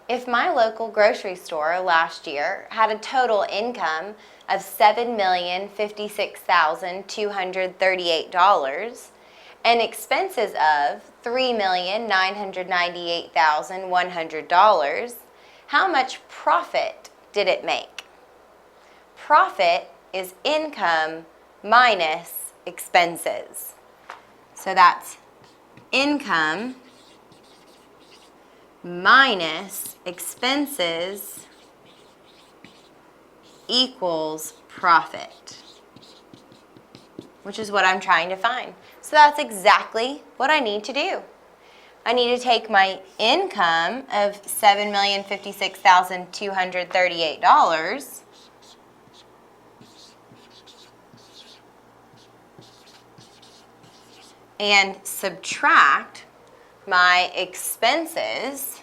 If my local grocery store last year had a total income of $7,056,238 and expenses of $3,998,100, how much profit did it make? Profit is income minus expenses. So that's income minus expenses equals profit, which is what I'm trying to find. So that's exactly what I need to do. I need to take my income of $7,056,238 and subtract my expenses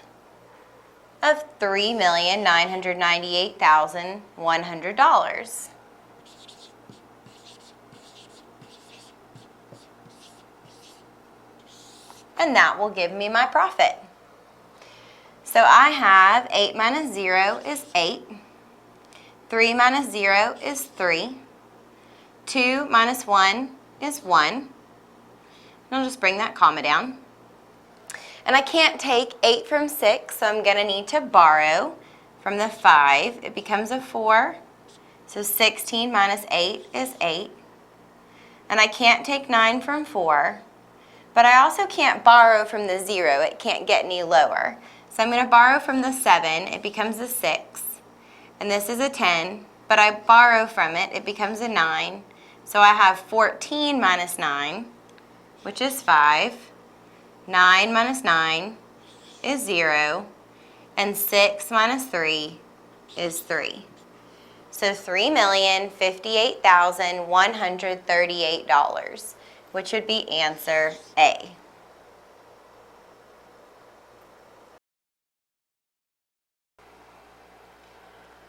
of $3,998,100. And that will give me my profit. So I have 8 minus 0 is 8. 3 minus 0 is 3. 2 minus 1 is 1. And I'll just bring that comma down. And I can't take 8 from 6, so I'm going to need to borrow from the 5. It becomes a 4. So 16 minus 8 is 8. And I can't take 9 from 4. But I also can't borrow from the 0. It can't get any lower. So I'm going to borrow from the 7. It becomes a 6. And this is a 10. But I borrow from it. It becomes a 9. So I have 14 minus 9, which is 5. 9 minus 9 is 0. And 6 minus 3 is 3. So $3,058,138, which would be answer A.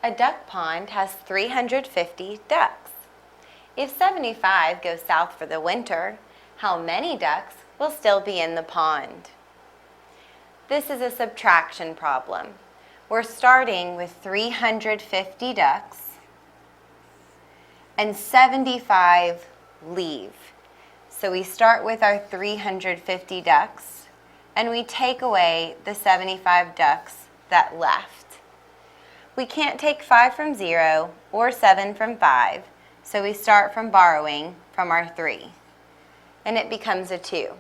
A duck pond has 350 ducks. If 75 go south for the winter, how many ducks will still be in the pond? This is a subtraction problem. We're starting with 350 ducks and 75 leave. So we start with our 350 ducks and we take away the 75 ducks that left. We can't take 5 from 0 or 7 from 5, so we start from borrowing from our 3. And it becomes a 2.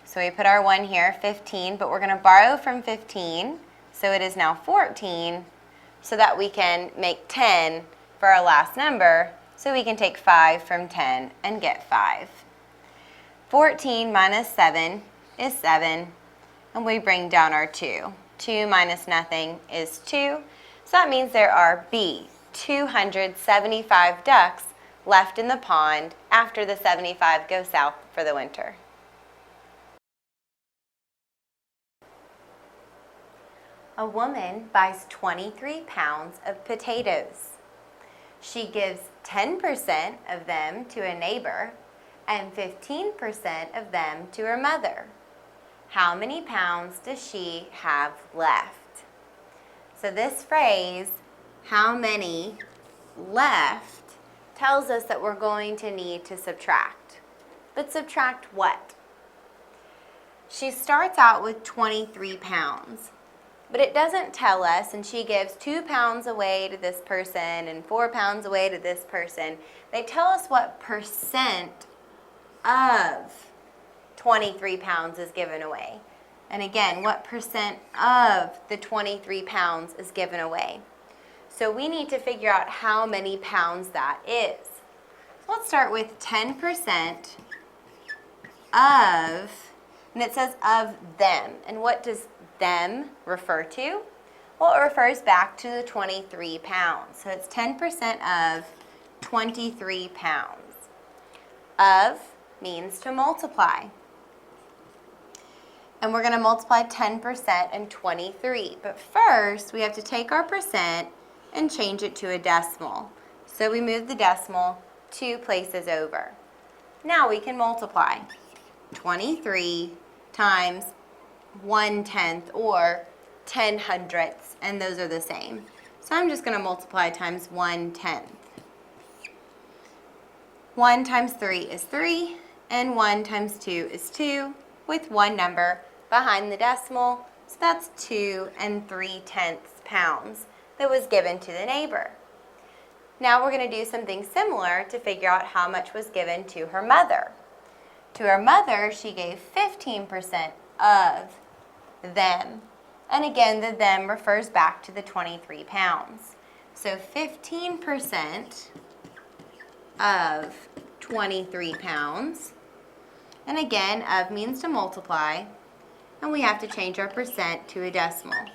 So we put our 1 here, 15, but we're going to borrow from 15, so it is now 14, so that we can make 10 for our last number, so we can take 5 from 10 and get 5. 14 minus 7 is 7, and we bring down our 2. 2 minus nothing is 2, so that means there are B, 275 ducks left in the pond after the 75 go south for the winter. A woman buys 23 pounds of potatoes. She gives 10% of them to a neighbor and 15% of them to her mother. How many pounds does she have left? So this phrase, how many left, tells us that we're going to need to subtract. But subtract what? She starts out with 23 pounds. But it doesn't tell us, and she gives 2 pounds away to this person and 4 pounds away to this person. They tell us what percent of 23 pounds is given away. And again, what percent of the 23 pounds is given away. So we need to figure out how many pounds that is. So let's start with 10% of, and it says of them. And what does them refer to? Well, it refers back to the 23 pounds. So it's 10% of 23 pounds. Of means to multiply. And we're going to multiply 10% and 23. But first, we have to take our percent and change it to a decimal. So we move the decimal 2 places over. Now we can multiply 23 times 1/10 or 10 hundredths, and those are the same. So I'm just going to multiply times 1/10. 1 times 3 is 3, and 1 times 2 is 2, with one number behind the decimal. So that's 2 3/10 pounds that was given to the neighbor. Now we're going to do something similar to figure out how much was given to her mother. To her mother, she gave 15% of them. And again, the them refers back to the 23 pounds. So 15% of 23 pounds. And again, of means to multiply. And we have to change our percent to a decimal.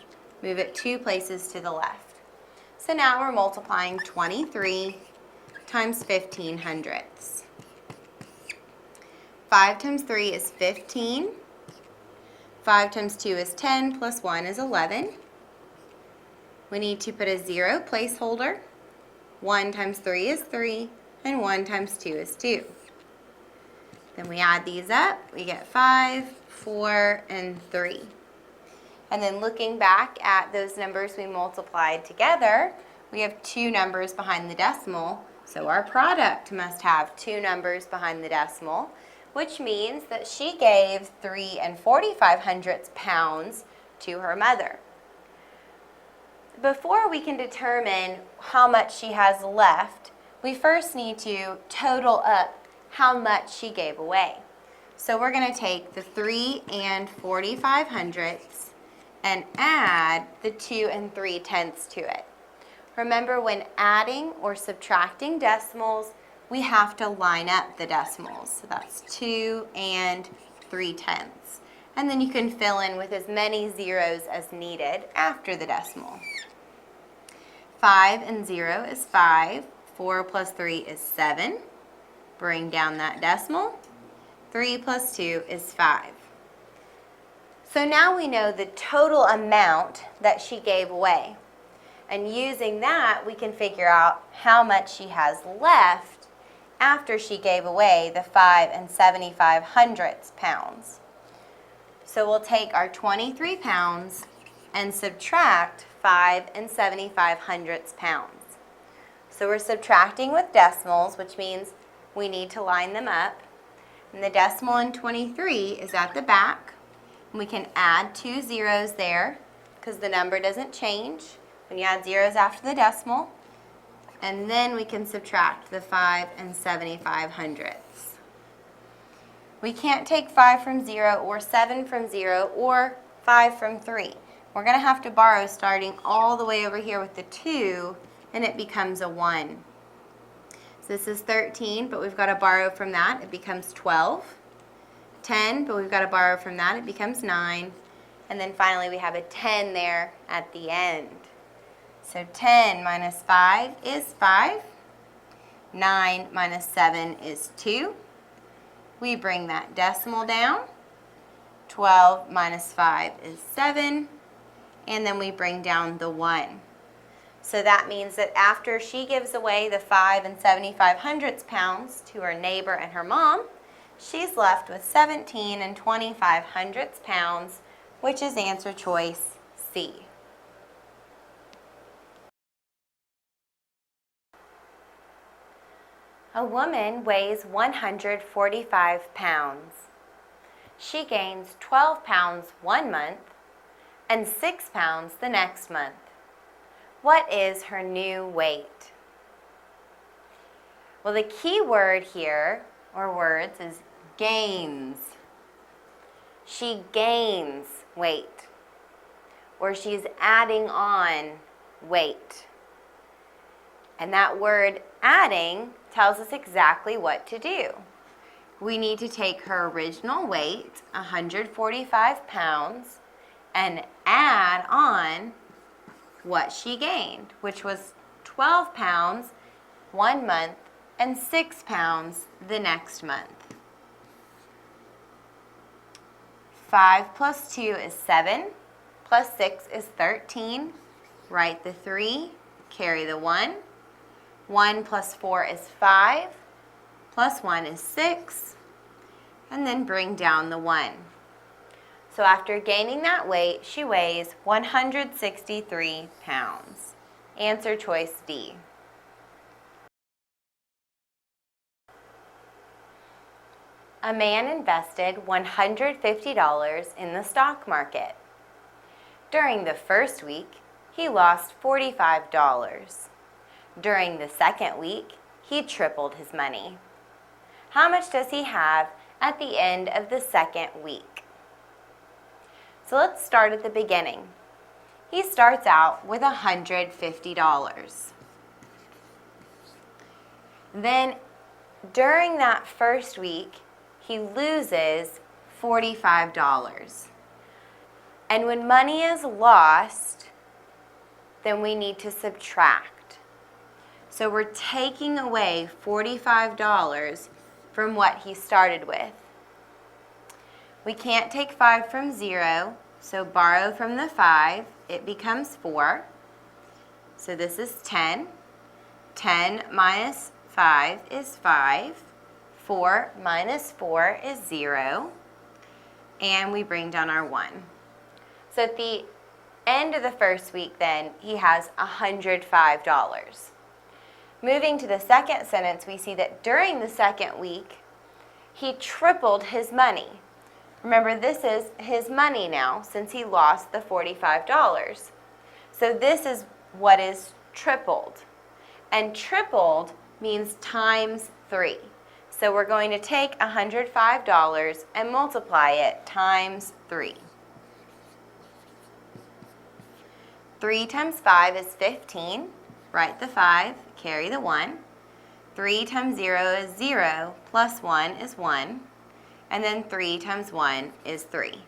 Move it 2 places to the left. So now we're multiplying 23 times 15 hundredths. 5 times 3 is 15. 5 times 2 is 10, plus 1 is 11. We need to put a 0 placeholder. 1 times 3 is 3, and 1 times 2 is 2. Then we add these up. We get 5, 4, and 3. And then looking back at those numbers we multiplied together, we have 2 numbers behind the decimal. So our product must have 2 numbers behind the decimal, which means that she gave 3 45 hundredths pounds to her mother. Before we can determine how much she has left, we first need to total up how much she gave away. So we're going to take the 3 45 hundredths and add the 2 3/10 to it. Remember, when adding or subtracting decimals, we have to line up the decimals. So that's 2 3/10. And then you can fill in with as many zeros as needed after the decimal. 5 and 0 is 5. 4 plus 3 is 7. Bring down that decimal. 3 plus 2 is 5. So now we know the total amount that she gave away. And using that, we can figure out how much she has left after she gave away the 5 75 hundredths pounds. So we'll take our 23 pounds and subtract 5 75 hundredths pounds. So we're subtracting with decimals, which means we need to line them up. And the decimal in 23 is at the back. And we can add 2 zeros there because the number doesn't change when you add zeros after the decimal. And then we can subtract the 5 75 hundredths. We can't take 5 from 0 or 7 from 0 or 5 from 3. We're going to have to borrow starting all the way over here with the 2, and it becomes a 1. So this is 13, but we've got to borrow from that. It becomes 12. 10, but we've got to borrow from that. It becomes 9. And then finally we have a 10 there at the end. So 10 minus 5 is 5. 9 minus 7 is 2. We bring that decimal down. 12 minus 5 is 7. And then we bring down the 1. So that means that after she gives away the 5 75 hundredths pounds to her neighbor and her mom, she's left with 17 25 hundredths pounds, which is answer choice C. A woman weighs 145 pounds. She gains 12 pounds one month and 6 pounds the next month. What is her new weight? Well, the key word here, or words, is gains. She gains weight, or she's adding on weight. And that word adding tells us exactly what to do. We need to take her original weight, 145 pounds, and add on what she gained, which was 12 pounds one month and 6 pounds the next month. 5 plus 2 is 7, plus 6 is 13. Write the 3, carry the 1. 1 plus 4 is 5, plus 1 is 6, and then bring down the 1. So after gaining that weight, she weighs 163 pounds. Answer choice D. A man invested $150 in the stock market. During the first week, he lost $45. During the second week, he tripled his money. How much does he have at the end of the second week? So let's start at the beginning. He starts out with $150. Then during that first week, he loses $45. And when money is lost, then we need to subtract. So we're taking away $45 from what he started with. We can't take 5 from 0, so borrow from the 5, it becomes 4. So this is 10. 10 minus 5 is 5. 4 minus 4 is 0. And we bring down our 1. So at the end of the first week then, he has $105. Moving to the second sentence, we see that during the second week, he tripled his money. Remember, this is his money now since he lost the $45. So this is what is tripled. And tripled means times 3. So we're going to take $105 and multiply it times 3. 3 times 5 is 15. Write the 5, carry the 1. 3 times 0 is 0, plus 1 is 1. And then 3 times 1 is 3.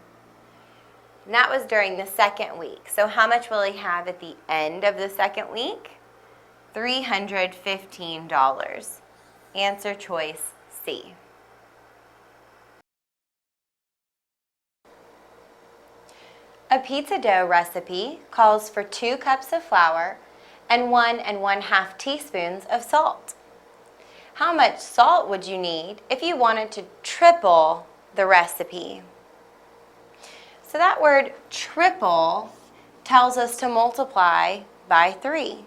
And that was during the second week. So how much will he have at the end of the second week? $315. Answer choice C. A pizza dough recipe calls for 2 cups of flour and 1 1/2 teaspoons of salt. How much salt would you need if you wanted to triple the recipe? So that word triple tells us to multiply by 3.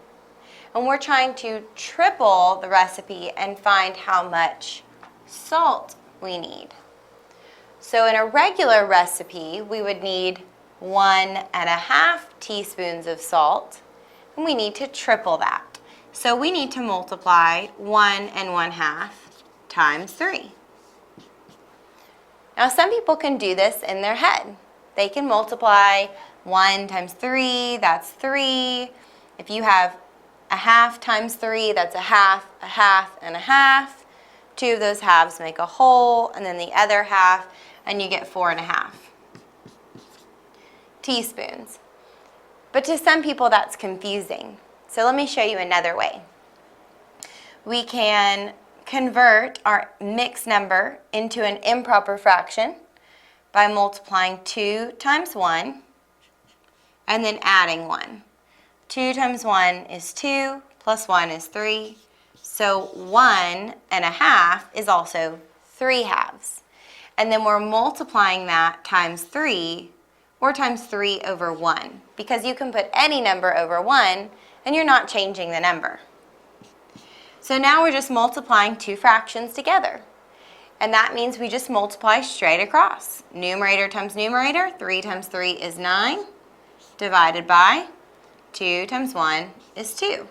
And we're trying to triple the recipe and find how much salt we need. So in a regular recipe, we would need 1 1/2 teaspoons of salt, and we need to triple that. So we need to multiply 1 1/2 times 3. Now some people can do this in their head. They can multiply 1 times 3, that's 3. If you have 1/2 times 3, that's 1/2, 1/2, and 1/2. 2 of those halves make a whole, and then the other half, and you get 4 1/2 teaspoons. But to some people that's confusing. So let me show you another way. We can convert our mixed number into an improper fraction by multiplying 2 times 1 and then adding 1. 2 times 1 is 2, plus 1 is 3. So 1 1/2 is also 3 halves. And then we're multiplying that times 3 or times 3 over 1, because you can put any number over 1 and you're not changing the number. So now we're just multiplying 2 fractions together. And that means we just multiply straight across. Numerator times numerator, 3 times 3 is 9, divided by 2 times 1 is 2.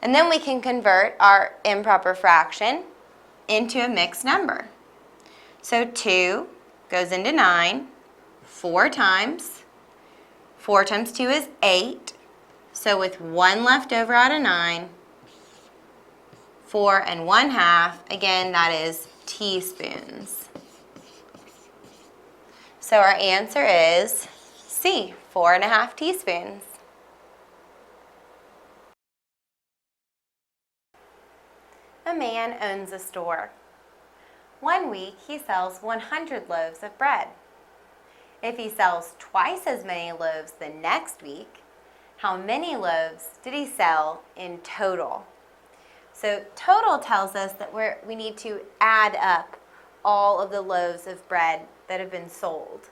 And then we can convert our improper fraction into a mixed number. So 2 goes into 9 4 times. 4 times 2 is 8. So with 1 left over out of 9, 4 1/2, again, that is teaspoons. So our answer is C, 4 1/2 teaspoons. A man owns a store. One week he sells 100 loaves of bread. If he sells twice as many loaves the next week, how many loaves did he sell in total? So total tells us that we need to add up all of the loaves of bread that have been sold.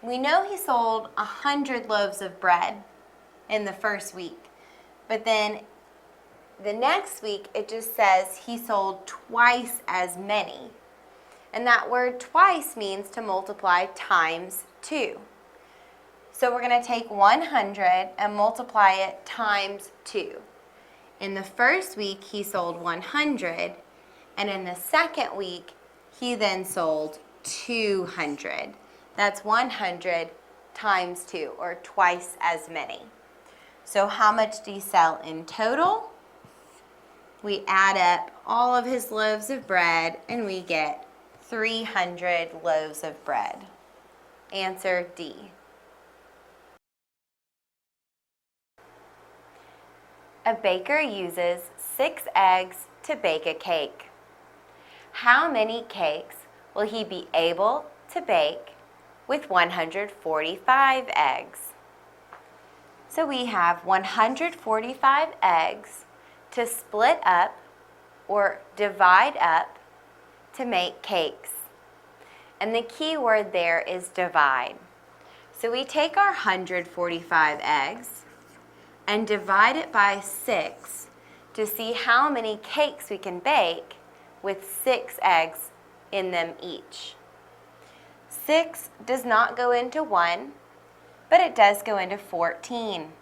We know he sold 100 loaves of bread in the first week, but then the next week it just says he sold twice as many. And that word twice means to multiply times 2. So we're going to take 100 and multiply it times 2. In the first week, he sold 100, and in the second week, he then sold 200. That's 100 times 2, or twice as many. So how much did he sell in total? We add up all of his loaves of bread, and we get 300 loaves of bread. Answer D. A baker uses 6 eggs to bake a cake. How many cakes will he be able to bake with 145 eggs? So we have 145 eggs to split up or divide up to make cakes. And the key word there is divide. So we take our 145 eggs and divide it by 6 to see how many cakes we can bake with 6 eggs in them each. 6 does not go into 1, but it does go into 14.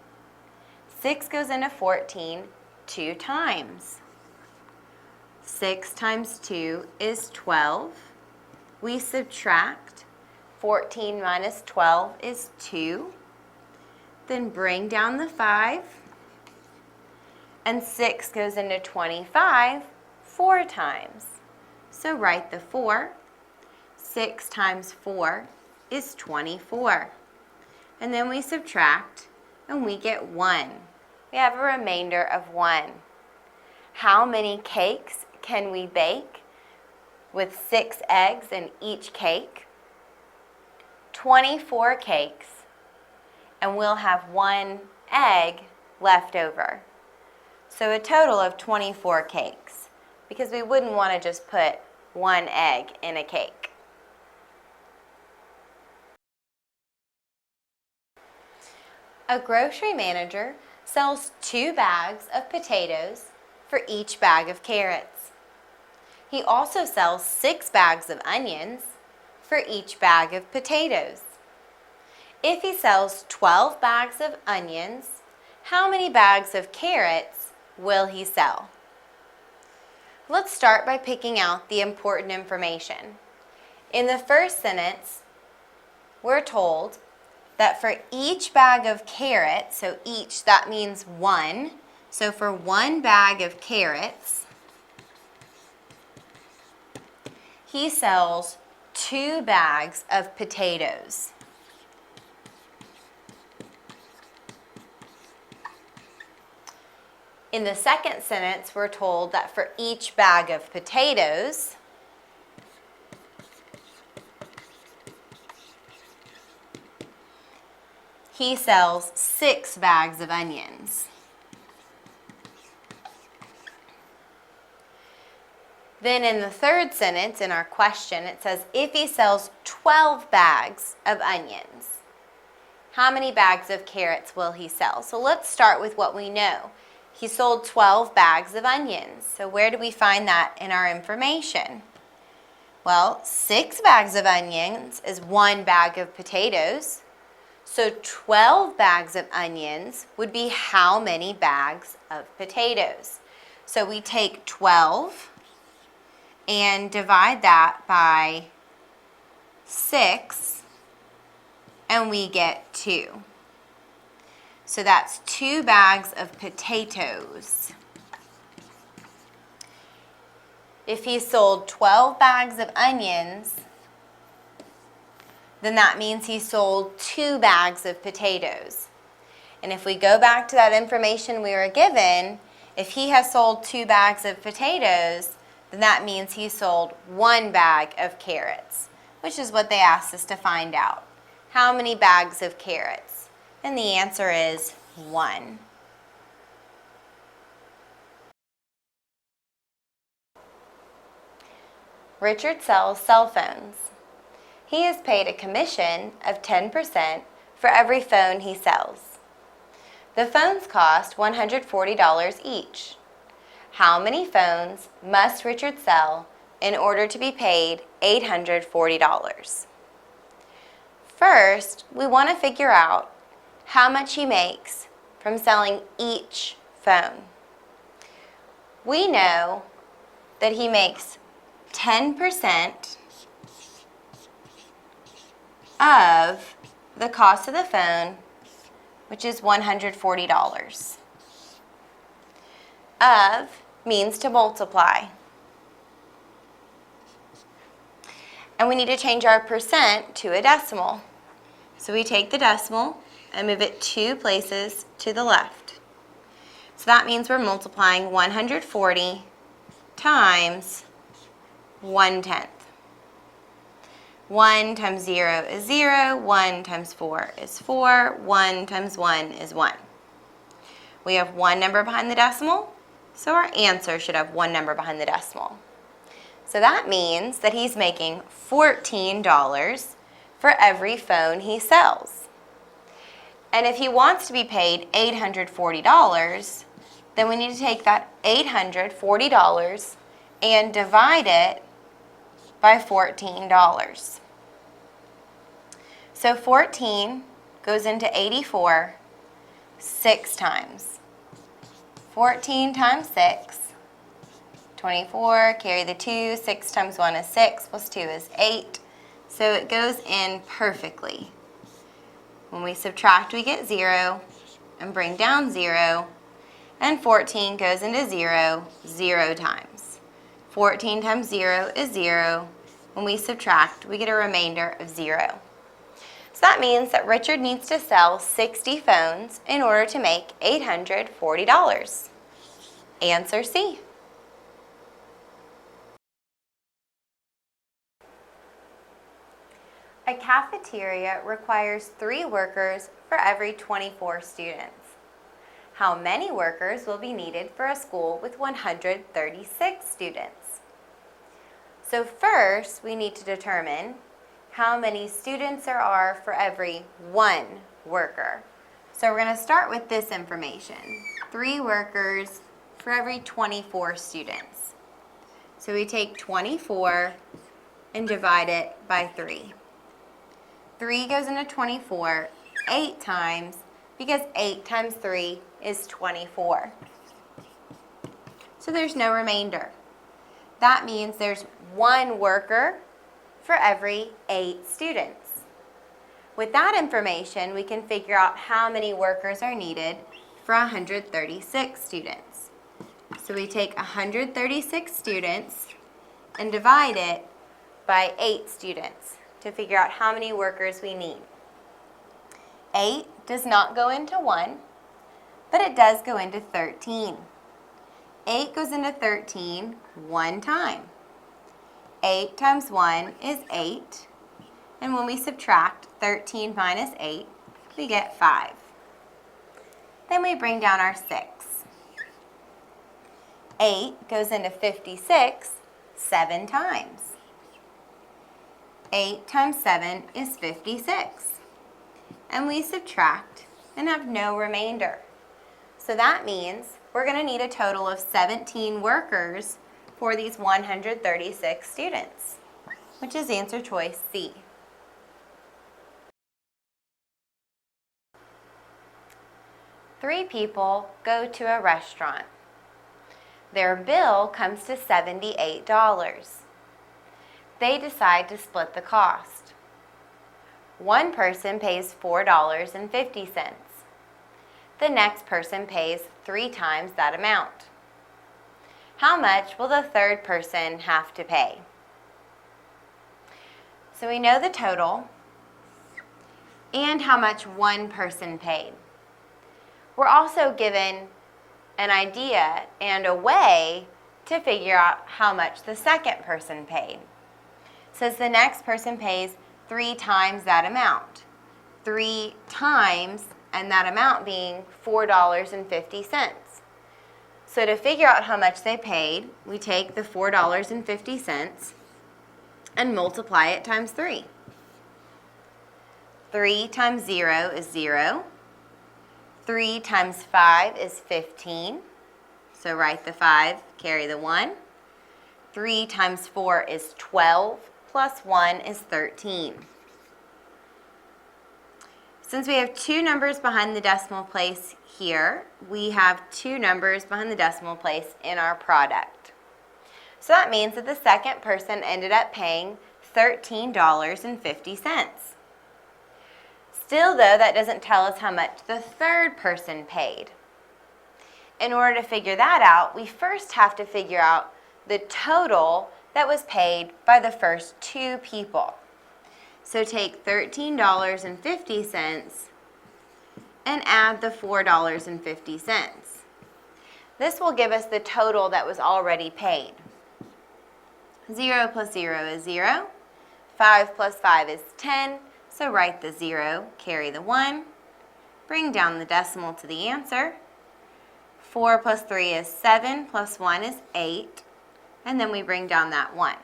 6 goes into 14 2 times. 6 times 2 is 12. We subtract. 14 minus 12 is 2. Then bring down the 5, and 6 goes into 25 4 times. So write the 4. 6 times 4 is 24. And then we subtract, and we get 1. We have a remainder of 1. How many cakes can we bake with 6 eggs in each cake? 24 cakes. And we'll have 1 egg left over. So a total of 24 cakes, because we wouldn't want to just put 1 egg in a cake. A grocery manager sells 2 bags of potatoes for each bag of carrots. He also sells 6 bags of onions for each bag of potatoes. If he sells 12 bags of onions, how many bags of carrots will he sell? Let's start by picking out the important information. In the first sentence, we're told that for each bag of carrots, so each, that means 1. So for 1 bag of carrots, he sells 2 bags of potatoes. In the second sentence, we're told that for each bag of potatoes, he sells 6 bags of onions. Then in the third sentence, in our question, it says, if he sells 12 bags of onions, how many bags of carrots will he sell? So let's start with what we know. He sold 12 bags of onions. So where do we find that in our information? Well, 6 bags of onions is 1 bag of potatoes. So 12 bags of onions would be how many bags of potatoes? So we take 12 and divide that by 6, and we get 2. So that's 2 bags of potatoes. If he sold 12 bags of onions, then that means he sold 2 bags of potatoes. And if we go back to that information we were given, if he has sold 2 bags of potatoes, then that means he sold 1 bag of carrots, which is what they asked us to find out. How many bags of carrots? And the answer is 1. Richard sells cell phones. he is paid a commission of 10% for every phone he sells. The phones cost $140 each. How many phones must Richard sell in order to be paid $840? First, we want to figure out how much he makes from selling each phone. We know that he makes 10% of the cost of the phone, which is $140. Of means to multiply. And we need to change our percent to a decimal. So we take the decimal and move it 2 places to the left. So that means we're multiplying 140 times 1/10. 1 times 0 is 0, 1 times 4 is 4, 1 times 1 is 1. We have one number behind the decimal, so our answer should have one number behind the decimal. So that means that he's making $14 for every phone he sells. And if he wants to be paid $840, then we need to take that $840 and divide it by $14. So 14 goes into 84 6 times. 14 times 6, 24, carry the 2, 6 times 1 is 6, plus 2 is 8. So it goes in perfectly. When we subtract, we get 0, and bring down 0, and 14 goes into 0, 0 times. 14 times 0 is 0. When we subtract, we get a remainder of 0. So that means that Richard needs to sell 60 phones in order to make $840. Answer C. A cafeteria requires 3 workers for every 24 students. How many workers will be needed for a school with 136 students? So first, we need to determine how many students there are for every 1 worker. So we're going to start with this information. 3 workers for every 24 students. So we take 24 and divide it by 3. 3 goes into 24 8 times because 8 times 3 is 24. So there's no remainder. That means there's 1 worker for every 8 students. With that information, we can figure out how many workers are needed for 136 students. So we take 136 students and divide it by 8 students to figure out how many workers we need. 8 does not go into 1, but it does go into 13. 8 goes into 13 1 time. 8 times 1 is 8, and when we subtract 13 minus 8, we get 5. Then we bring down our 6. 8 goes into 56 7 times. 8 times 7 is 56. And we subtract and have no remainder. So that means we're going to need a total of 17 workers for these 136 students, which is answer choice C. Three people go to a restaurant. Their bill comes to $78. They decide to split the cost. One person pays $4.50. The next person pays 3 times that amount. How much will the third person have to pay? So we know the total and how much one person paid. We're also given an idea and a way to figure out how much the second person paid. Says the next person pays 3 times that amount. 3 times, and that amount being $4.50. So to figure out how much they paid, we take the $4.50 and multiply it times 3. 3 times 0 is 0. 3 times 5 is 15. So write the 5, carry the 1. 3 times 4 is 12, plus 1 is 13. Since we have two numbers behind the decimal place here, we have two numbers behind the decimal place in our product. So that means that the second person ended up paying $13.50. Still though, that doesn't tell us how much the third person paid. In order to figure that out, we first have to figure out the total that was paid by the first two people. So take $13.50 and add the $4.50. This will give us the total that was already paid. 0 plus 0 is 0. 5 plus 5 is 10. So write the 0, carry the 1. Bring down the decimal to the answer. 4 plus 3 is 7, plus 1 is 8. And then we bring down that 1.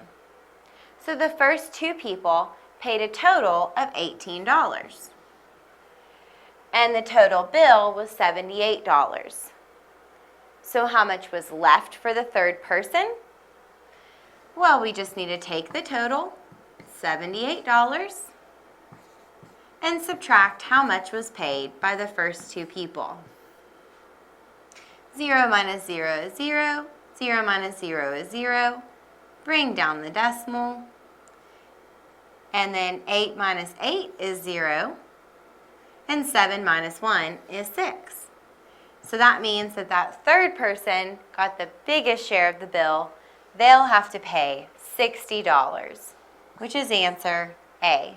So the first two people paid a total of $18. And the total bill was $78. So how much was left for the third person? Well, we just need to take the total, $78, and subtract how much was paid by the first two people. 0 minus 0 is 0. 0 minus 0 is 0. Bring down the decimal. And then 8 minus 8 is 0. And 7 minus 1 is 6. So that means that that third person got the biggest share of the bill. They'll have to pay $60, which is answer A.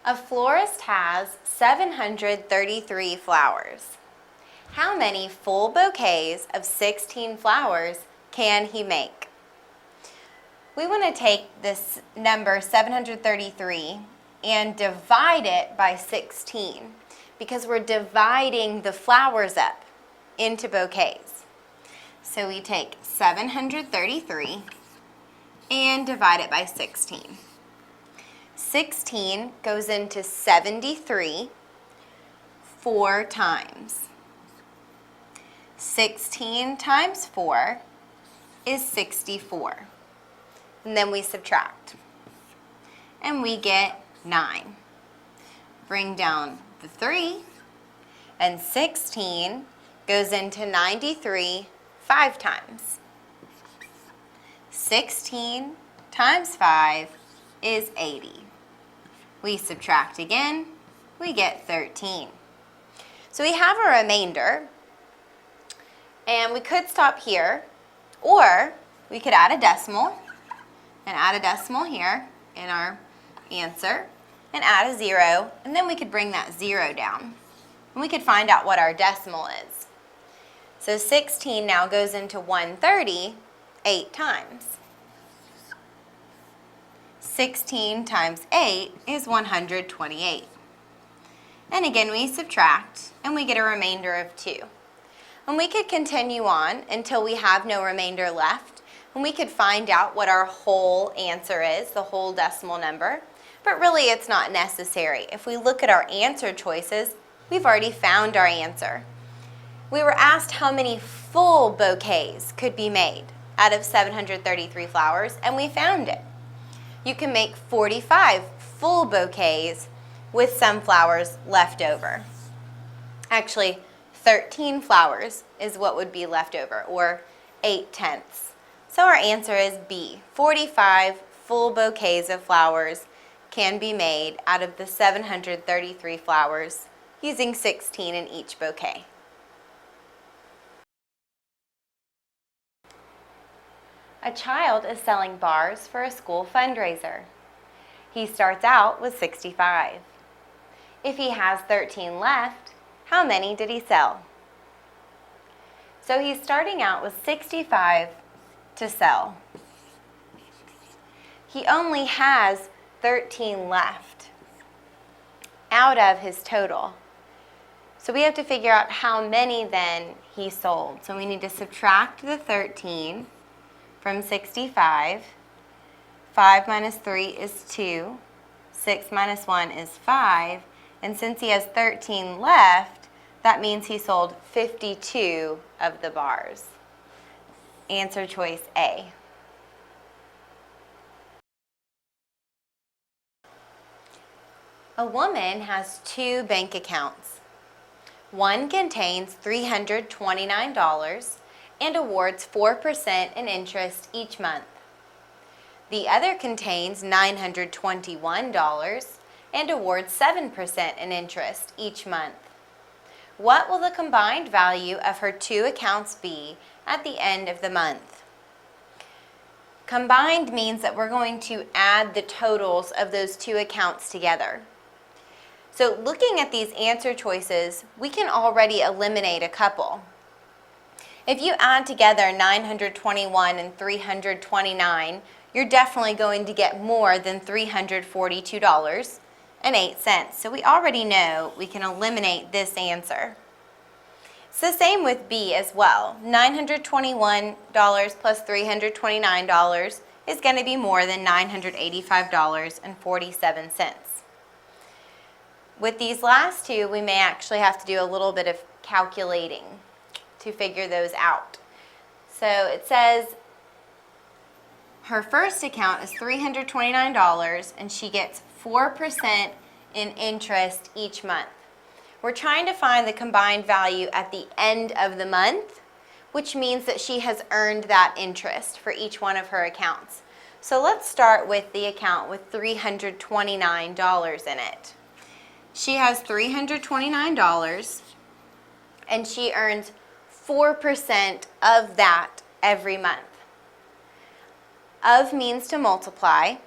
A florist has 733 flowers. How many full bouquets of 16 flowers can he make? We want to take this number 733 and divide it by 16 because we're dividing the flowers up into bouquets. So we take 733 and divide it by 16. 16 goes into 73 4 times. 16 times 4 is 64. And then we subtract. And we get 9. Bring down the 3. And 16 goes into 93 5 times. 16 times 5 is 80. We subtract again, we get 13. So we have a remainder, and we could stop here, or we could add a decimal, and add a decimal here in our answer, and add a 0, and then we could bring that 0 down, and we could find out what our decimal is. So 16 now goes into 130 8 times. 16 times 8 is 128. And again, we subtract, and we get a remainder of 2. And we could continue on until we have no remainder left, and we could find out what our whole answer is, the whole decimal number. But really, it's not necessary. If we look at our answer choices, we've already found our answer. We were asked how many full bouquets could be made out of 733 flowers, and we found it. You can make 45 full bouquets with some flowers left over. Actually, 13 flowers is what would be left over, or 8/10. So our answer is B. 45 full bouquets of flowers can be made out of the 733 flowers using 16 in each bouquet. A child is selling bars for a school fundraiser. He starts out with 65. If he has 13 left, how many did he sell? So he's starting out with 65 to sell. He only has 13 left out of his total. So we have to figure out how many then he sold. So we need to subtract the 13 from 65 5 minus 3 is 2. 6 minus 1 is 5. And since he has 13 left, that means he sold 52 of the bars. Answer choice A. A woman has 2 bank accounts. One contains $329 and awards 4% in interest each month. The other contains $921 and awards 7% in interest each month. What will the combined value of her 2 accounts be at the end of the month? Combined means that we're going to add the totals of those 2 accounts together. So looking at these answer choices, we can already eliminate a couple. If you add together 921 and 329, you're definitely going to get more than $342.08. So we already know we can eliminate this answer. It's the same with B as well. $921 plus $329 is going to be more than $985.47. With these last 2, we may actually have to do a little bit of calculating to figure those out. So it says her first account is $329 and she gets 4% in interest each month. We're trying to find the combined value at the end of the month, which means that she has earned that interest for each one of her accounts. So let's start with the account with $329 in it. She has $329 and she earns 4% of that every month. Of means to multiply.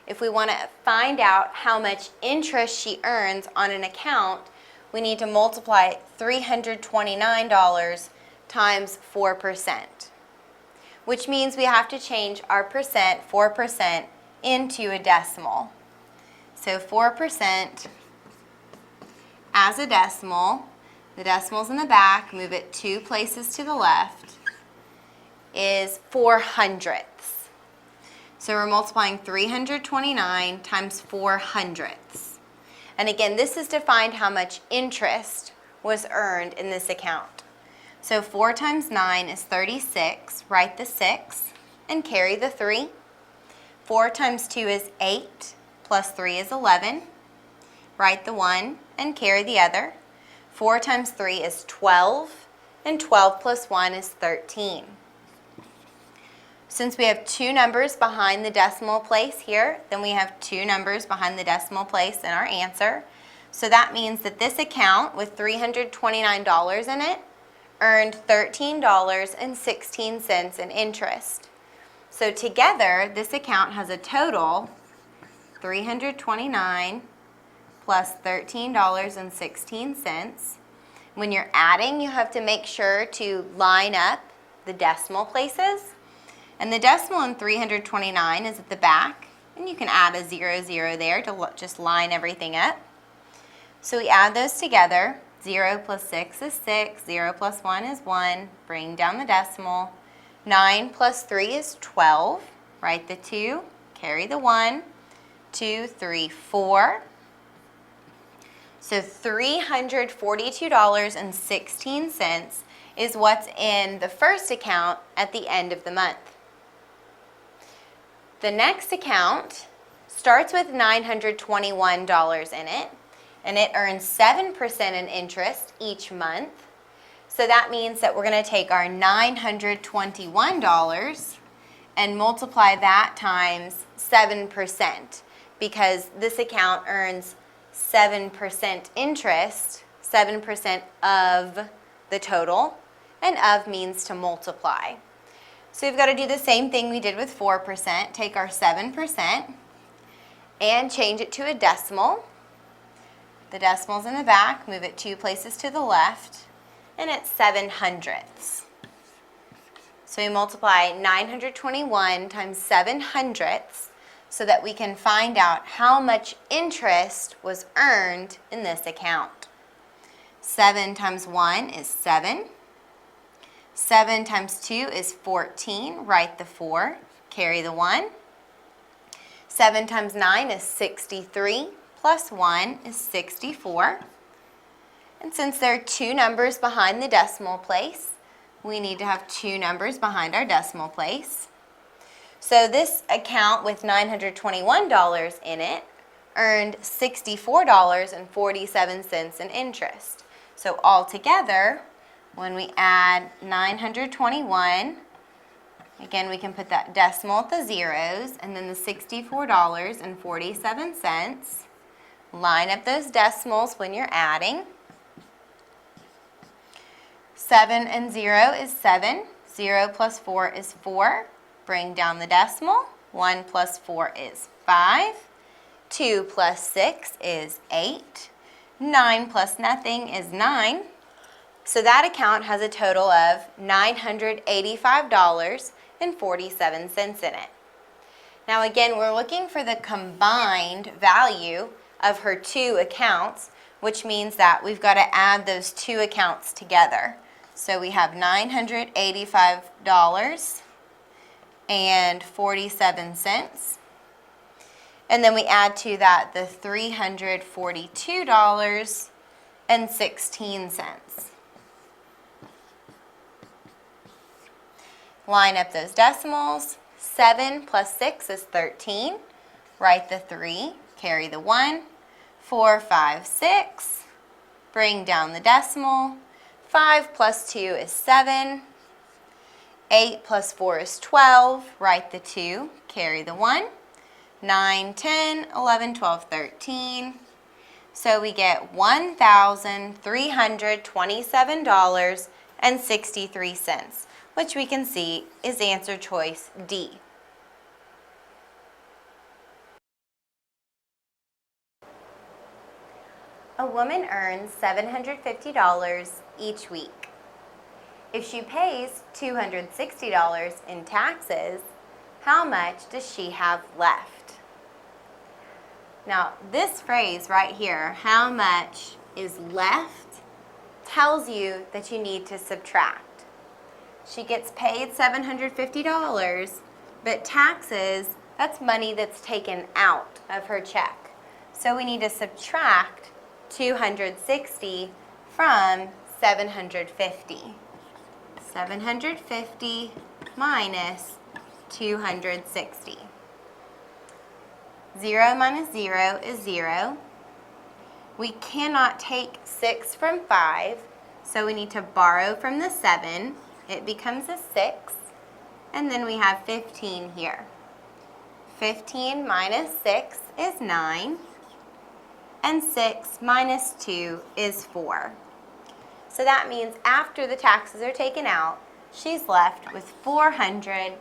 If we want to find out how much interest she earns on an account, we need to multiply $329 times 4%, which means we have to change our percent, 4%, into a decimal. So 4% as a decimal, the decimal's in the back, move it 2 places to the left, is 400ths. So we're multiplying 329 times 400ths. And again, this is to find how much interest was earned in this account. So 4 times 9 is 36, write the 6 and carry the 3. 4 times 2 is 8, plus 3 is 11. Write the 1 and carry the other. 4 times 3 is 12, and 12 plus 1 is 13. Since we have 2 numbers behind the decimal place here, then we have 2 numbers behind the decimal place in our answer. So that means that this account with $329 in it earned $13.16 in interest. So together, this account has a total $329 plus $13.16. When you're adding, you have to make sure to line up the decimal places. And the decimal in 329 is at the back, and you can add a 0, 0 there to just line everything up. So we add those together. 0 plus 6 is 6, 0 plus 1 is 1, bring down the decimal. 9 plus 3 is 12, write the 2, carry the 1, 2, 3, 4. So $342.16 is what's in the first account at the end of the month. The next account starts with $921 in it, and it earns 7% in interest each month. So that means that we're going to take our $921 and multiply that times 7%, because this account earns 7% interest, 7% of the total, and of means to multiply. So we've got to do the same thing we did with 4%. Take our 7% and change it to a decimal. The decimal's in the back, move it 2 places to the left, and it's 700ths. So we multiply 921 times 700ths so that we can find out how much interest was earned in this account. 7 times 1 is 7. 7 times 2 is 14. Write the 4, carry the 1. 7 times 9 is 63, plus 1 is 64. And since there are two numbers behind the decimal place, we need to have two numbers behind our decimal place. So this account with $921 in it earned $64.47 in interest. So altogether, when we add 921, again, we can put that decimal at the zeros, and then the $64.47. Line up those decimals when you're adding. 7 and 0 is 7. 0 plus 4 is 4. Bring down the decimal. 1 plus 4 is 5. 2 plus 6 is 8. 9 plus nothing is 9. So that account has a total of $985.47 in it. Now again, we're looking for the combined value of her two accounts, which means that we've got to add those two accounts together. So we have $985.47. And then we add to that the $342.16. Line up those decimals. 7 plus 6 is 13. Write the 3, carry the 1. 4, 5, 6. Bring down the decimal. 5 plus 2 is 7. 8 plus 4 is 12. Write the 2, carry the 1. 9, 10, 11, 12, 13. So we get $1,327.63, which we can see is answer choice D. A woman earns $750 each week. If she pays $260 in taxes, how much does she have left? Now, this phrase right here, how much is left, tells you that you need to subtract. She gets paid $750, but taxes, that's money that's taken out of her check. So we need to subtract 260 from 750. 750 minus 260. 0 minus 0 is 0. We cannot take 6 from 5, so we need to borrow from the 7. It becomes a 6, and then we have 15 here. 15 minus 6 is 9, and 6 minus 2 is 4. So that means after the taxes are taken out, she's left with $490.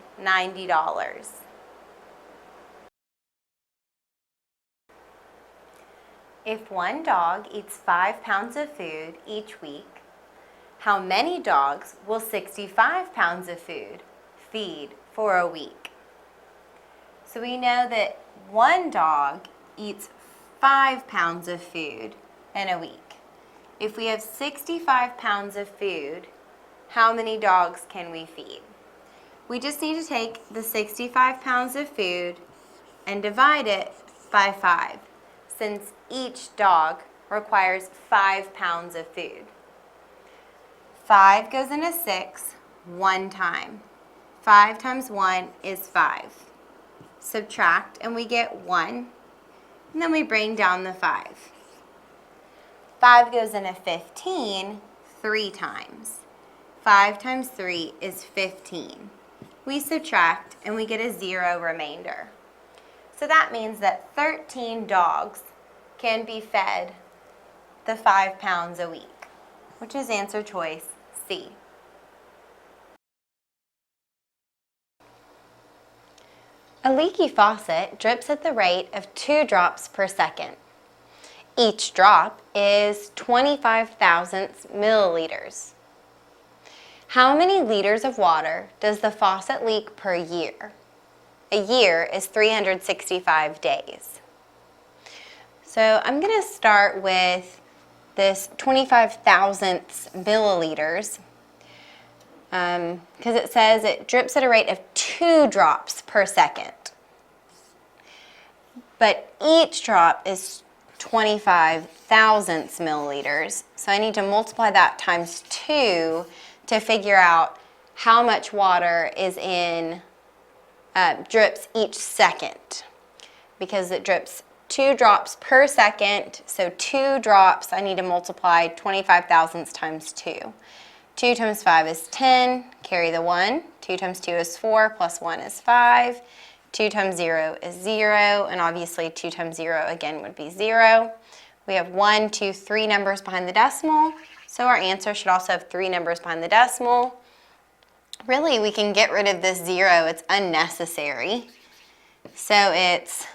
If one dog eats 5 pounds of food each week, how many dogs will 65 pounds of food feed for a week? So we know that one dog eats 5 pounds of food in a week. If we have 65 pounds of food, how many dogs can we feed? We just need to take the 65 pounds of food and divide it by 5, since each dog requires 5 pounds of food. 5 goes into 6 one time. 5 times 1 is 5. Subtract and we get 1, and then we bring down the 5. 5 goes into 15 3 times. 5 times 3 is 15. We subtract and we get a 0 remainder. So that means that 13 dogs can be fed the 5 pounds a week, which is answer choice C. A leaky faucet drips at the rate of 2 drops per second. Each drop is 25 thousandths milliliters. How many liters of water does the faucet leak per year? A year is 365 days. So I'm going to start with this 25 thousandths milliliters because it says it drips at a rate of 2 drops per second. but each drop is 25 thousandths milliliters. So I need to multiply that times 2 to figure out how much water is in drips each second, because it drips 2 drops per second. So 2 drops, I need to multiply 25 thousandths times 2. 2 times 5 is 10, carry the 1. 2 times 2 is 4, plus 1 is 5. 2 times 0 is 0, and obviously 2 times 0 again would be 0. We have 1, 2, 3 numbers behind the decimal, so our answer should also have 3 numbers behind the decimal. Really, we can get rid of this 0, it's unnecessary. So it's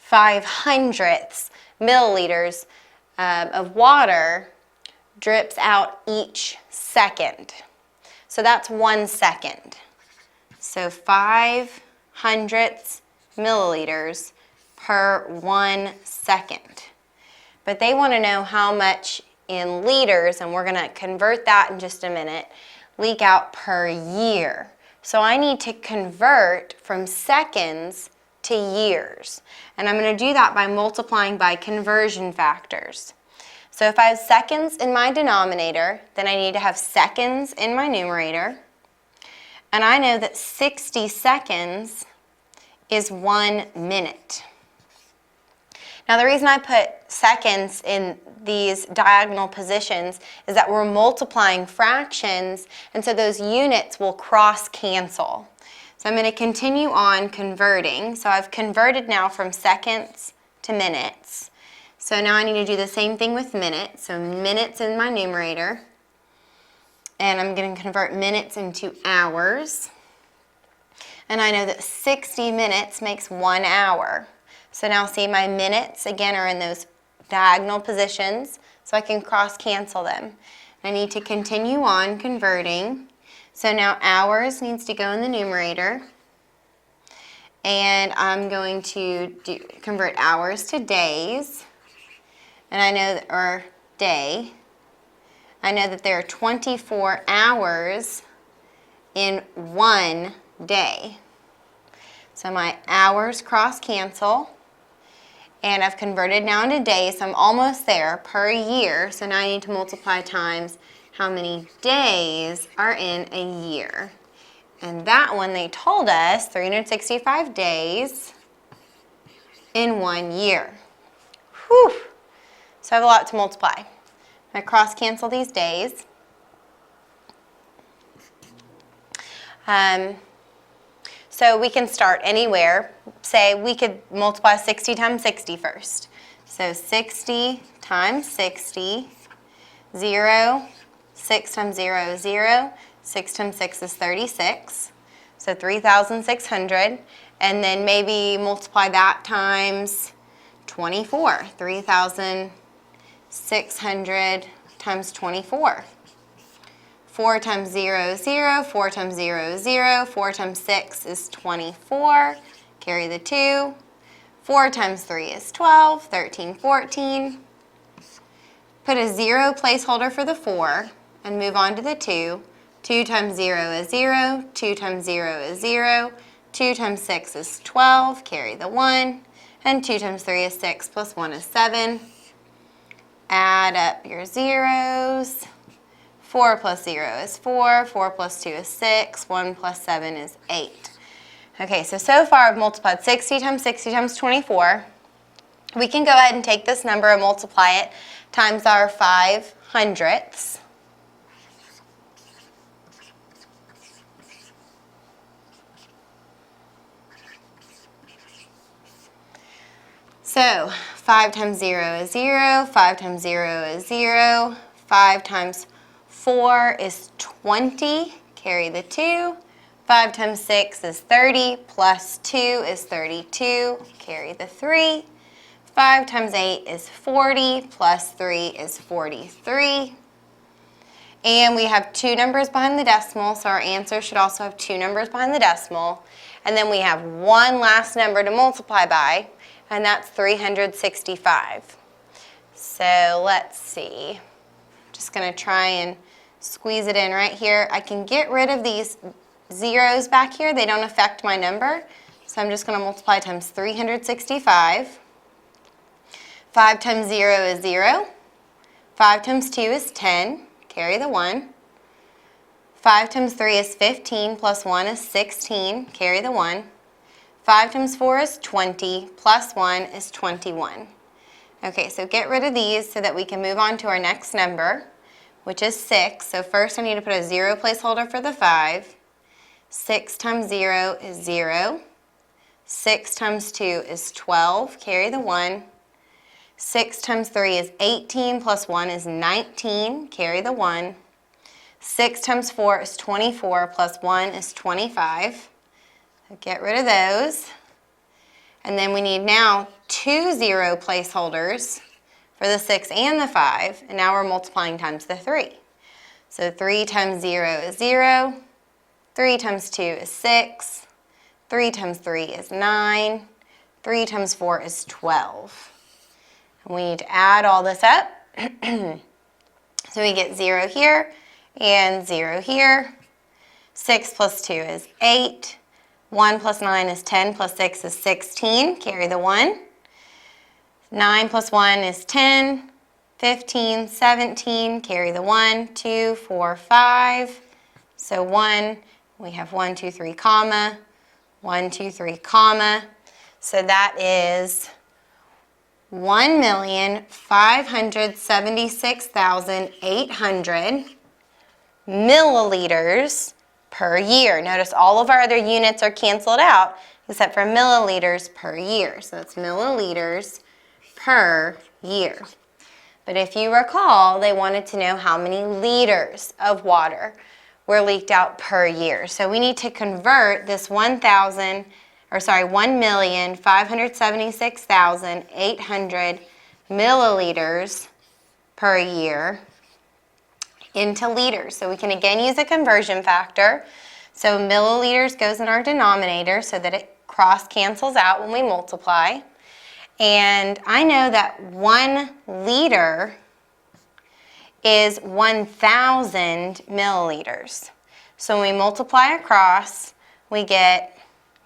5/100ths milliliters of water drips out each second. So that's 1 second. So 5/100ths milliliters per 1 second. But they want to know how much in liters, and we're going to convert that in just a minute, leak out per year. So I need to convert from seconds to years. And I'm going to do that by multiplying by conversion factors. So if I have seconds in my denominator, then I need to have seconds in my numerator. And I know that 60 seconds is 1 minute. Now the reason I put seconds in these diagonal positions is that we're multiplying fractions, and so those units will cross cancel. So I'm going to continue on converting. So I've converted now from seconds to minutes. So now I need to do the same thing with minutes. So minutes in my numerator. And I'm going to convert minutes into hours. And I know that 60 minutes makes 1 hour. So now see, my minutes again are in those diagonal positions, so I can cross cancel them. I need to continue on converting. So now hours needs to go in the numerator. And I'm going to convert hours to days. And I know that, or day. I know that there are 24 hours in 1 day. So my hours cross cancel. And I've converted now into days, so I'm almost there, per year. So now I need to multiply times how many days are in a year. And that one, they told us 365 days in 1 year. Whew. So I have a lot to multiply. I cross cancel these days. So we can start anywhere. Say we could multiply 60 times 60 first. So 60 times 60, 0, 6 times 0 is 0, 6 times 6 is 36, so 3,600, and then maybe multiply that times 24, 3,600 times 24. 4 times 0 is 0, 4 times 0 is 0, 4 times 6 is 24, carry the 2, 4 times 3 is 12, 13, 14. Put a 0 placeholder for the 4 and move on to the 2. 2 times 0 is 0, 2 times 0 is 0, 2 times 6 is 12, carry the 1, and 2 times 3 is 6, plus 1 is 7. Add up your zeros. 4 plus 0 is 4, 4 plus 2 is 6, 1 plus 7 is 8. Okay, so far I've multiplied 60 times 24. We can go ahead and take this number and multiply it times our 5/100ths. So 5 times 0 is 0, 5 times 0 is 0, 5 times 4 is 20, carry the 2. 5 times 6 is 30, plus 2 is 32, carry the 3. 5 times 8 is 40, plus 3 is 43. And we have 2 numbers behind the decimal, so our answer should also have 2 numbers behind the decimal. And then we have one last number to multiply by, and that's 365. So let's see. Just going to try and squeeze it in right here. I can get rid of these zeros back here. They don't affect my number. So I'm just going to multiply times 365. 5 times 0 is 0. 5 times 2 is 10. Carry the 1. 5 times 3 is 15 plus 1 is 16. Carry the 1. 5 times 4 is 20 plus 1 is 21. Okay, so get rid of these so that we can move on to our next number, which is 6. So first I need to put a 0 placeholder for the 5. 6 times 0 is 0. 6 times 2 is 12. Carry the 1. 6 times 3 is 18 plus 1 is 19. Carry the 1. 6 times 4 is 24 plus 1 is 25. So get rid of those. And then we need now 2 0 placeholders for the 6 and the 5. And now we're multiplying times the 3. So 3 times 0 is 0. 3 times 2 is 6. 3 times 3 is 9. 3 times 4 is 12. And we need to add all this up. So we get 0 here and 0 here. 6 plus 2 is 8. 1 plus 9 is 10 plus 6 is 16. Carry the 1. 9 plus 1 is 10. 15, 17. Carry the 1. 2, 4, 5. So 1. We have 1, 2, 3, comma. 1, 2, 3, comma. So that is 1,576,800 milliliters per year. Notice all of our other units are canceled out except for milliliters per year. So that's milliliters per year. But if you recall, they wanted to know how many liters of water were leaked out per year. So we need to convert this 1,576,800 milliliters per year into liters. So we can again use a conversion factor. So milliliters goes in our denominator so that it cross cancels out when we multiply. And I know that 1 liter is 1,000 milliliters. So when we multiply across, we get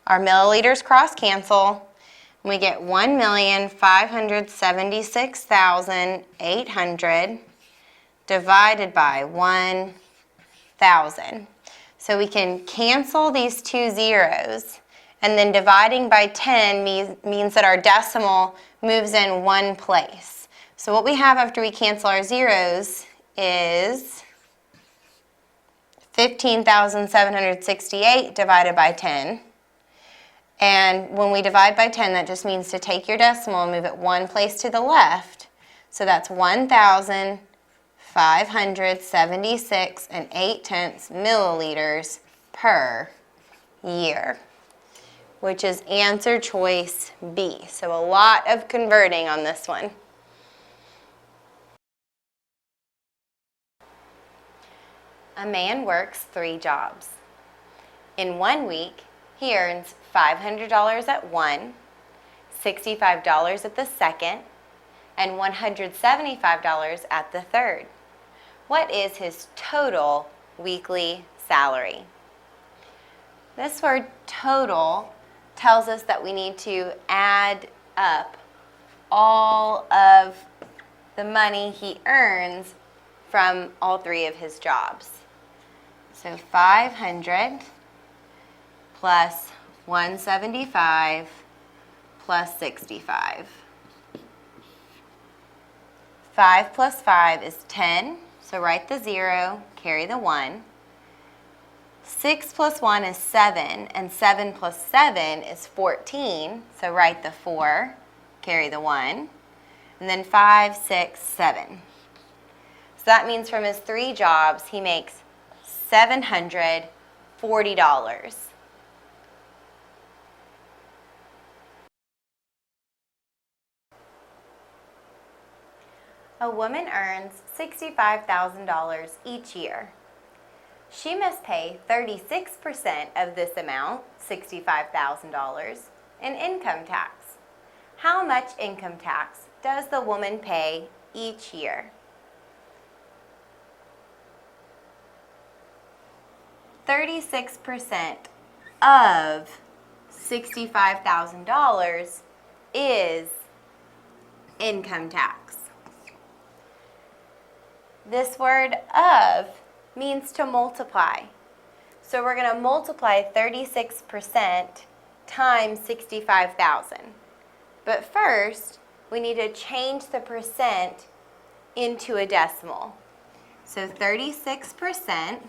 our milliliters cross cancel. We get 1,576,800 divided by 1,000. So we can cancel these 2 zeros, and then dividing by 10 means that our decimal moves in 1 place. So what we have after we cancel our zeros is 15,768 divided by 10. And when we divide by 10, that just means to take your decimal and move it 1 place to the left. So that's 1,576.8 milliliters per year, which is answer choice B. So a lot of converting on this one. A man works 3 jobs. In 1 week, he earns $500 at one, $65 at the second, and $175 at the third. What is his total weekly salary? This word total tells us that we need to add up all of the money he earns from all 3 of his jobs. So 500 plus 175 plus 65. 5 plus 5 is 10, so write the 0, carry the 1. 6 plus 1 is 7, and 7 plus 7 is 14, so write the 4, carry the 1. And then 5, 6, 7. So that means from his 3 jobs, he makes $740. A woman earns $65,000 each year. She must pay 36% of this amount, $65,000, in income tax. How much income tax does the woman pay each year? 36% of $65,000 is income tax. This word of means to multiply. So we're going to multiply 36% times 65,000. But first, we need to change the percent into a decimal. So 36%,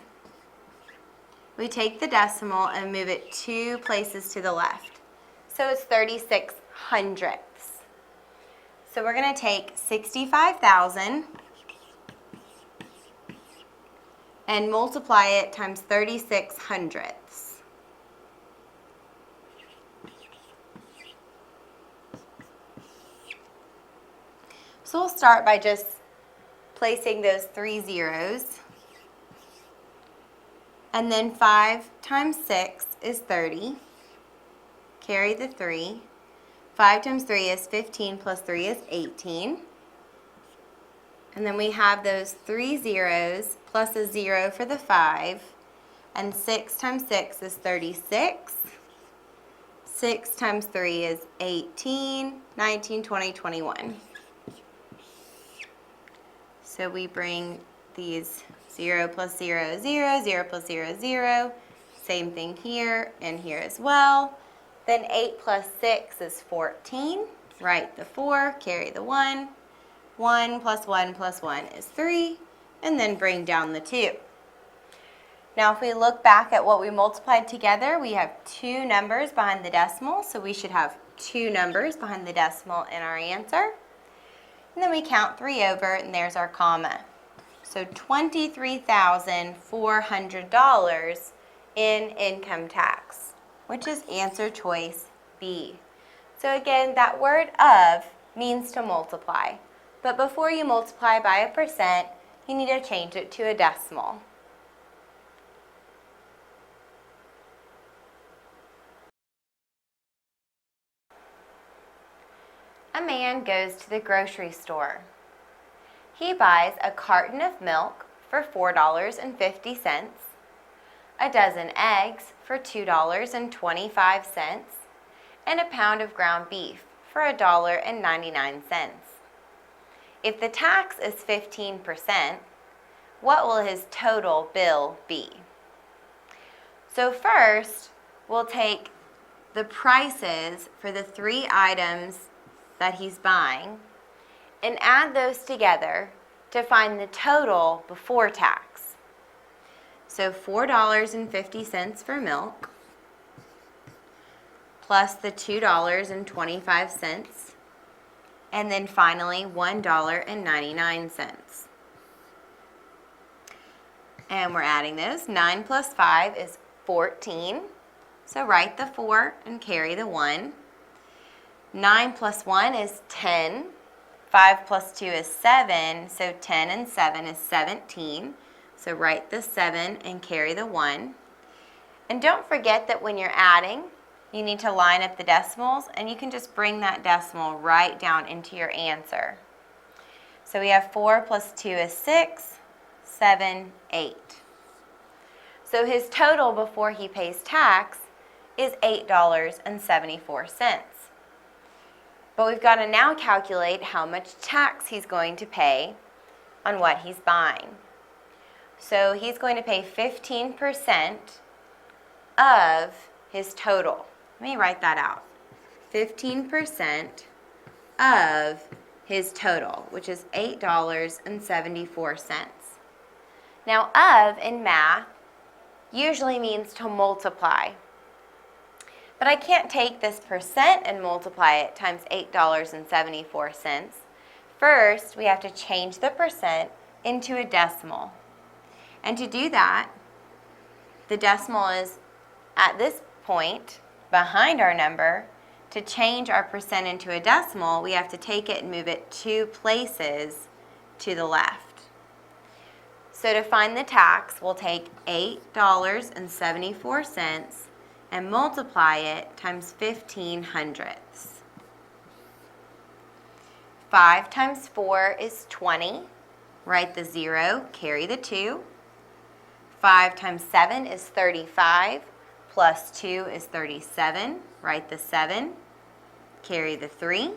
we take the decimal and move it 2 places to the left. So it's 36 hundredths. So we're going to take 65,000 and multiply it times 36 hundredths. So we'll start by just placing those 3 zeros. And then 5 times 6 is 30. Carry the 3. 5 times 3 is 15 plus 3 is 18. And then we have those 3 zeros plus a 0 for the 5. And 6 times 6 is 36. 6 times 3 is 18, 19, 20, 21. So we bring these 0 plus 0, 0, 0 plus 0, 0. Same thing here and here as well. Then 8 plus 6 is 14. Write the 4, carry the 1. 1 plus 1 plus 1 is 3. And then bring down the 2. Now if we look back at what we multiplied together, we have 2 numbers behind the decimal. So we should have 2 numbers behind the decimal in our answer. And then we count 3 over, and there's our comma. So $23,400 in income tax, which is answer choice B. So again, that word of means to multiply. But before you multiply by a percent, you need to change it to a decimal. A man goes to the grocery store. He buys a carton of milk for $4.50, a dozen eggs for $2.25, and a pound of ground beef for $1.99. If the tax is 15%, what will his total bill be? So first, we'll take the prices for the 3 items that he's buying and add those together to find the total before tax. So $4.50 for milk plus the $2.25, and then finally $1.99. And we're adding those. 9 plus 5 is 14. So write the 4 and carry the 1. 9 plus 1 is 10. 5 plus 2 is 7. So 10 and 7 is 17. So write the 7 and carry the 1. And don't forget that when you're adding, you need to line up the decimals, and you can just bring that decimal right down into your answer. So we have 4 plus 2 is 6, 7, 8. So his total before he pays tax is $8.74. But we've got to now calculate how much tax he's going to pay on what he's buying. So he's going to pay 15% of his total. Let me write that out. 15% of his total, which is $8.74. Now, of in math usually means to multiply. But I can't take this percent and multiply it times $8.74. First, we have to change the percent into a decimal. And to do that, the decimal is at this point behind our number. To change our percent into a decimal, we have to take it and move it 2 places to the left. So to find the tax, we'll take $8.74 and multiply it times 15 hundredths. 5 times 4 is 20. Write the 0, carry the 2. 5 times 7 is 35. Plus 2 is 37. Write the 7, carry the 3.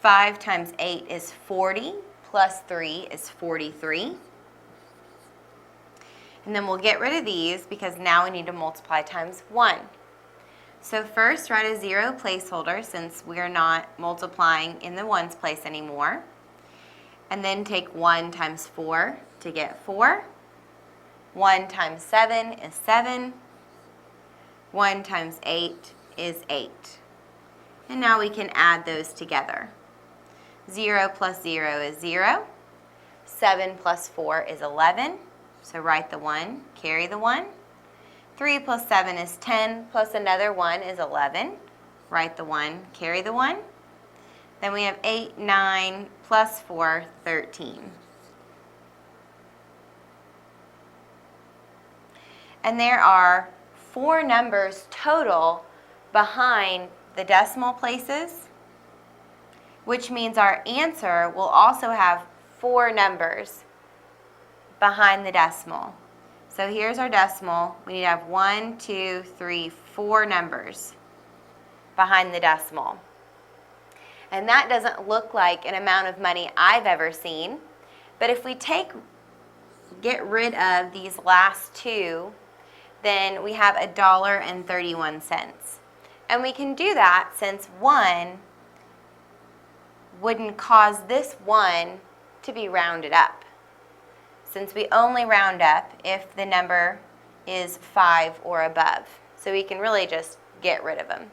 5 times 8 is 40, plus 3 is 43. And then we'll get rid of these because now we need to multiply times 1. So first write a 0 placeholder since we're not multiplying in the ones place anymore. And then take 1 times 4 to get 4. 1 times 7 is 7. 1 times 8 is 8. And now we can add those together. 0 plus 0 is 0. 7 plus 4 is 11. So write the 1, carry the 1. 3 plus 7 is 10, plus another 1 is 11. Write the 1, carry the 1. Then we have 8, 9, plus 4, 13. And there are 4 numbers total behind the decimal places, which means our answer will also have 4 numbers behind the decimal. So here's our decimal. We need to have 1, 2, 3, 4 numbers behind the decimal. And that doesn't look like an amount of money I've ever seen. But if we get rid of these last 2, then we have $1.31. And we can do that since 1 wouldn't cause this 1 to be rounded up, since we only round up if the number is 5 or above. So we can really just get rid of them.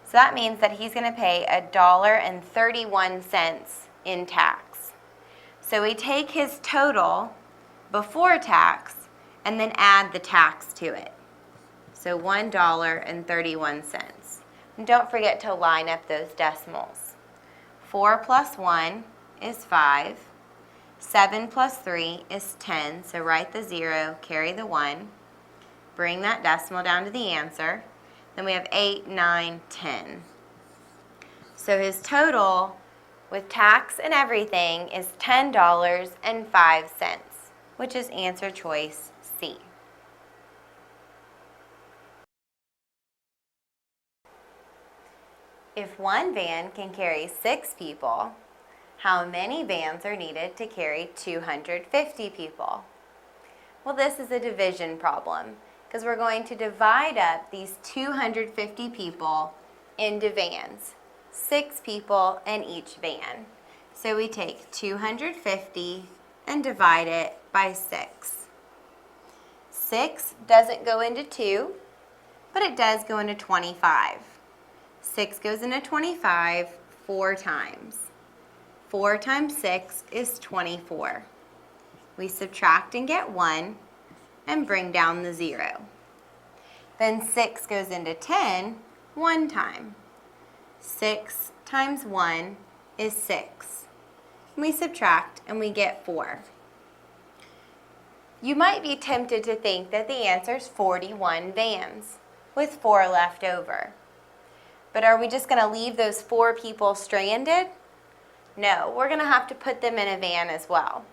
So that means that he's going to pay $1.31 in tax. So we take his total before tax and then add the tax to it. So $1.31. And don't forget to line up those decimals. 4 plus 1 is 5. 7 plus 3 is 10, so write the 0, carry the 1, bring that decimal down to the answer. Then we have 8, 9, 10. So his total with tax and everything is $10.05, which is answer choice C. If one van can carry 6 people, how many vans are needed to carry 250 people? Well, this is a division problem because we're going to divide up these 250 people into vans, 6 people in each van. So we take 250 and divide it by 6. 6 doesn't go into 2, but it does go into 25. 6 goes into 25 4 times. 4 times 6 is 24. We subtract and get 1 and bring down the 0. Then 6 goes into 10 1 time. 6 times 1 is 6. We subtract and we get 4. You might be tempted to think that the answer is 41 vans with 4 left over. But are we just going to leave those 4 people stranded? No, we're going to have to put them in a van as well.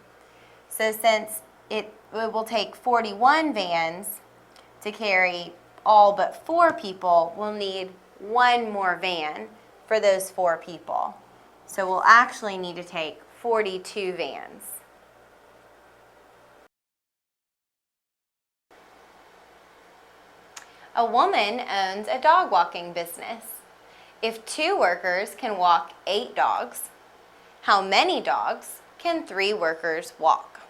So since it will take 41 vans to carry all but 4 people, we'll need 1 more van for those 4 people. So we'll actually need to take 42 vans. A woman owns a dog walking business. If 2 workers can walk 8 dogs, how many dogs can 3 workers walk?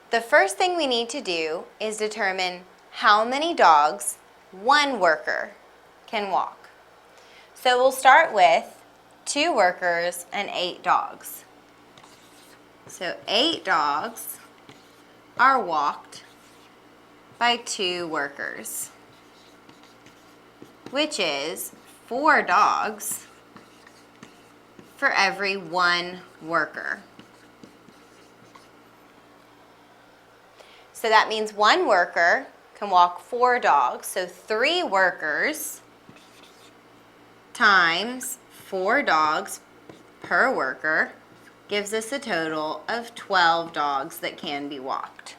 The first thing we need to do is determine how many dogs 1 worker can walk. So we'll start with 2 workers and 8 dogs. So 8 dogs are walked by 2 workers, which is 4 dogs for every 1 worker. So that means 1 worker can walk 4 dogs. So 3 workers times 4 dogs per worker gives us a total of 12 dogs that can be walked.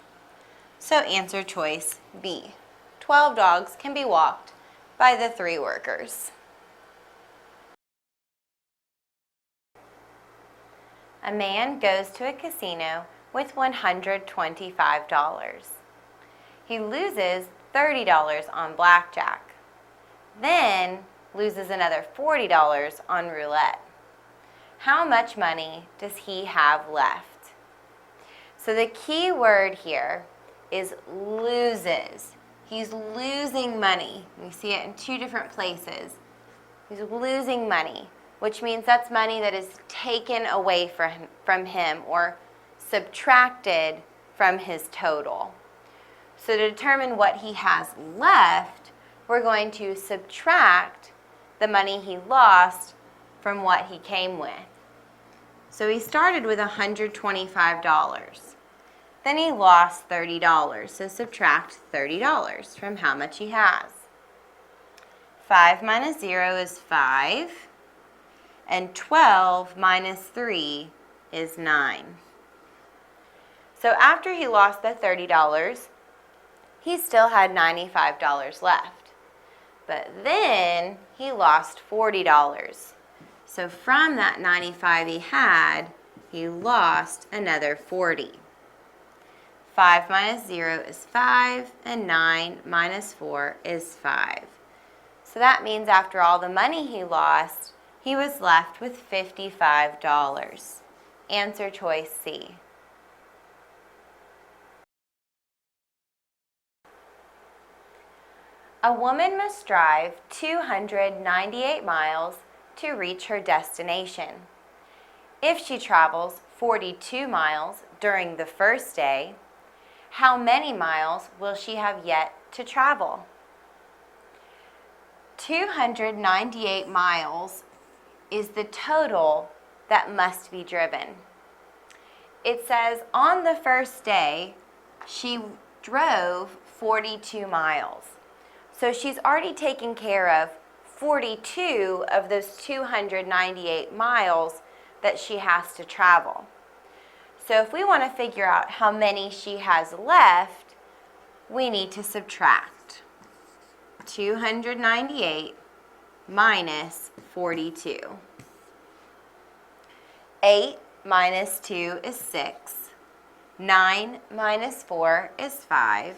So answer choice B. 12 dogs can be walked by the 3 workers. A man goes to a casino with $125. He loses $30 on blackjack, then loses another $40 on roulette. How much money does he have left? So the key word here is loses. He's losing money. We see it in two different places. He's losing money, which means that's money that is taken away from him or subtracted from his total. So to determine what he has left, we're going to subtract the money he lost from what he came with. So he started with $125. Then he lost $30. So subtract $30 from how much he has. 5 minus 0 is 5. And 12 minus 3 is 9. So after he lost the $30, he still had $95 left. But then he lost $40. So from that 95 he had, he lost another 40. 5 minus 0 is 5, and 9 minus 4 is 5. So that means after all the money he lost, he was left with $55. Answer choice C. A woman must drive 298 miles to reach her destination. If she travels 42 miles during the first day, how many miles will she have yet to travel? 298 miles is the total that must be driven. It says on the first day, she drove 42 miles. So she's already taken care of 42 of those 298 miles that she has to travel. So if we want to figure out how many she has left, we need to subtract 298 minus 42. 8 minus 2 is 6. 9 minus 4 is 5.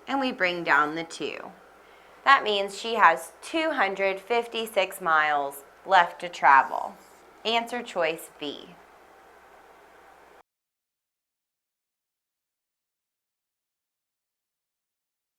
And we bring down the 2. That means she has 256 miles left to travel. Answer choice B.